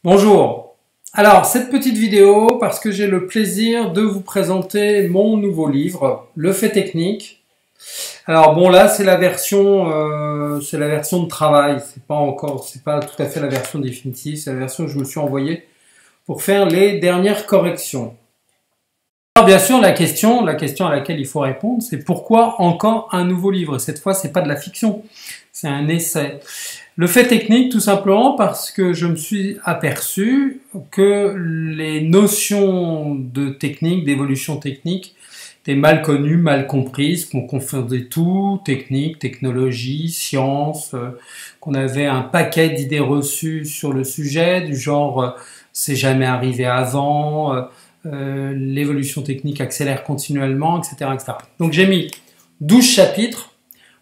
Bonjour. Alors, cette petite vidéo, parce que j'ai le plaisir de vous présenter mon nouveau livre, Le fait technique. Alors bon, là, c'est la version de travail. C'est pas tout à fait la version définitive. C'est la version que je me suis envoyée pour faire les dernières corrections. Alors, bien sûr, la question à laquelle il faut répondre, c'est pourquoi encore un nouveau livre? Cette fois, c'est pas de la fiction, c'est un essai. Le fait technique, tout simplement parce que je me suis aperçu que les notions de technique, d'évolution technique, étaient mal connues, mal comprises, qu'on confondait tout, technique, technologie, science, qu'on avait un paquet d'idées reçues sur le sujet, du genre c'est jamais arrivé avant, l'évolution technique accélère continuellement, etc., etc. Donc j'ai mis 12 chapitres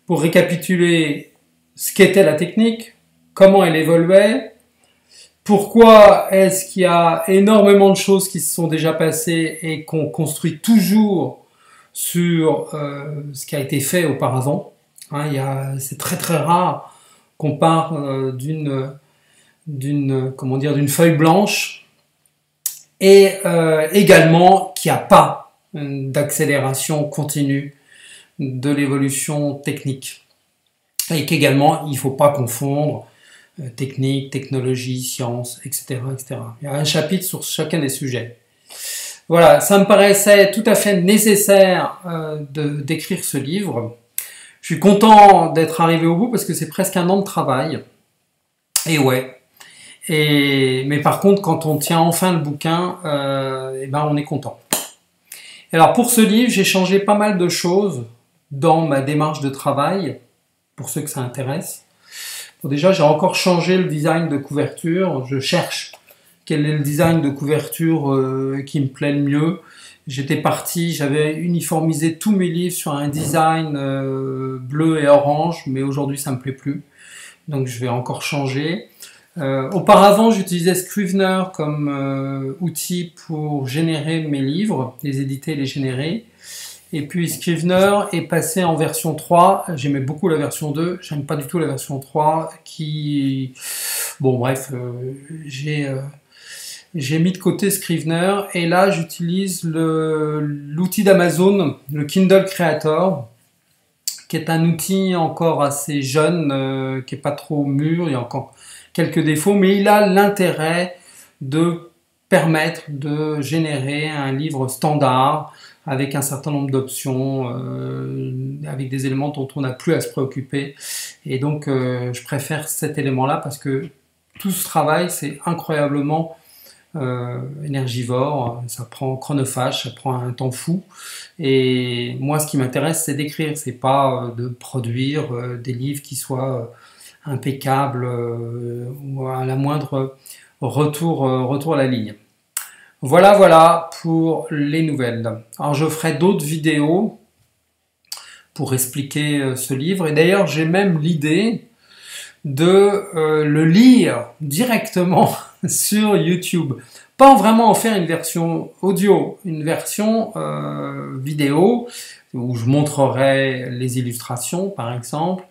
pour récapituler ce qu'était la technique, comment elle évoluait, pourquoi est-ce qu'il y a énormément de choses qui se sont déjà passées et qu'on construit toujours sur ce qui a été fait auparavant. C'est très très rare qu'on part d'une feuille blanche et également qu'il n'y a pas d'accélération continue de l'évolution technique. Et qu'également, il ne faut pas confondre technique, technologie, science, etc., etc. Il y a un chapitre sur chacun des sujets. Voilà, ça me paraissait tout à fait nécessaire d'écrire ce livre. Je suis content d'être arrivé au bout parce que c'est presque un an de travail. Et ouais. Mais par contre, quand on tient enfin le bouquin, on est content. Alors pour ce livre, j'ai changé pas mal de choses dans ma démarche de travail, pour ceux que ça intéresse. Bon, déjà, j'ai encore changé le design de couverture. Je cherche quel est le design de couverture qui me plaît le mieux. J'avais uniformisé tous mes livres sur un design bleu et orange, mais aujourd'hui, ça me plaît plus. Donc, je vais encore changer. Auparavant, j'utilisais Scrivener comme outil pour générer mes livres, les éditer et les générer. Et puis Scrivener est passé en version 3, j'aimais beaucoup la version 2, j'aime pas du tout la version 3 qui... Bon bref, j'ai mis de côté Scrivener et là j'utilise l'outil d'Amazon, le Kindle Creator, qui est un outil encore assez jeune, qui est pas trop mûr, il y a encore quelques défauts, mais il a l'intérêt de permettre de générer un livre standard avec un certain nombre d'options, avec des éléments dont on n'a plus à se préoccuper. Et donc, je préfère cet élément-là parce que tout ce travail, c'est incroyablement énergivore, ça prend chronophage, ça prend un temps fou. Et moi, ce qui m'intéresse, c'est d'écrire, c'est pas de produire des livres qui soient impeccables ou à la moindre retour à la ligne. Voilà pour les nouvelles. Alors je ferai d'autres vidéos pour expliquer ce livre. Et d'ailleurs, j'ai même l'idée de le lire directement sur YouTube. Pas vraiment en faire une version audio, une version vidéo où je montrerai les illustrations par exemple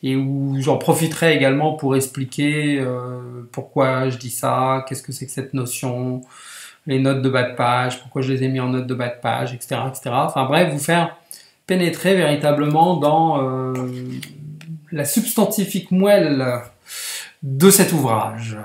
et où j'en profiterai également pour expliquer pourquoi je dis ça, qu'est-ce que c'est que cette notion, les notes de bas de page, pourquoi je les ai mis en notes de bas de page, etc., etc. Enfin bref, vous faire pénétrer véritablement dans la substantifique moelle de cet ouvrage.